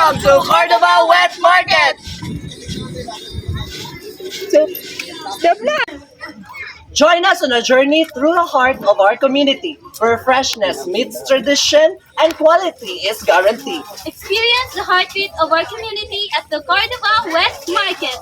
Welcome to Cordova Wet Market! Join us on a journey through the heart of our community, where freshness meets tradition and quality is guaranteed. Experience the heartbeat of our community at the Cordova West Market.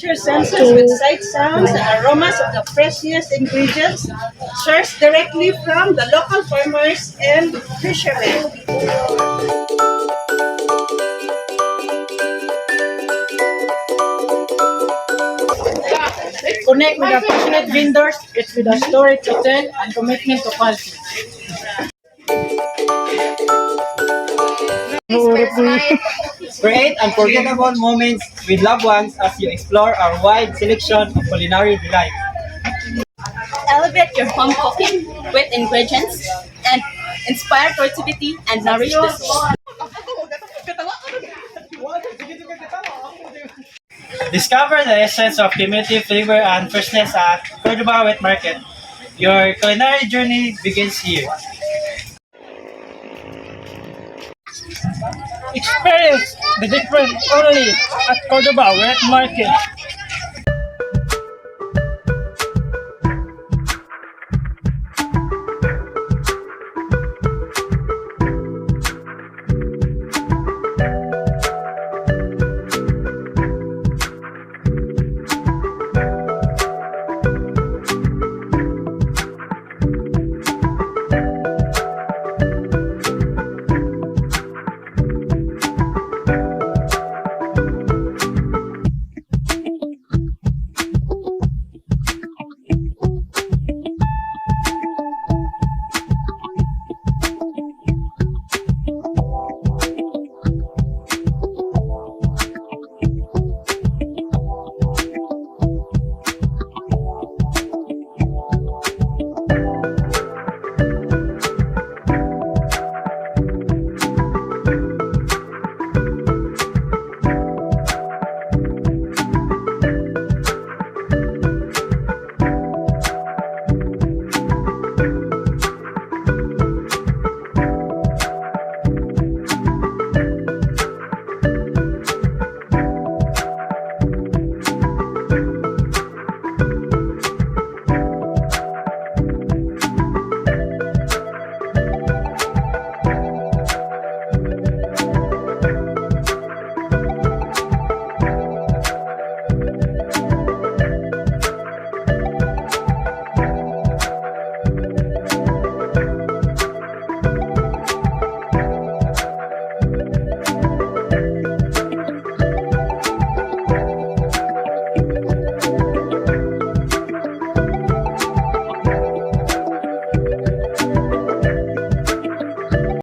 Your senses with sight, sounds, and aromas of the freshest ingredients sourced directly from the local farmers and fishermen. Connect with the passionate vendors, it's with a story to tell and commitment to quality. Create unforgettable moments with loved ones as you explore our wide selection of culinary delight. Elevate your home cooking with ingredients and inspire creativity and nourish the soul. Discover the essence of community flavor and freshness at Cordova Wet Market. Your culinary journey begins here. Experience the different only at Cordova Wet Market.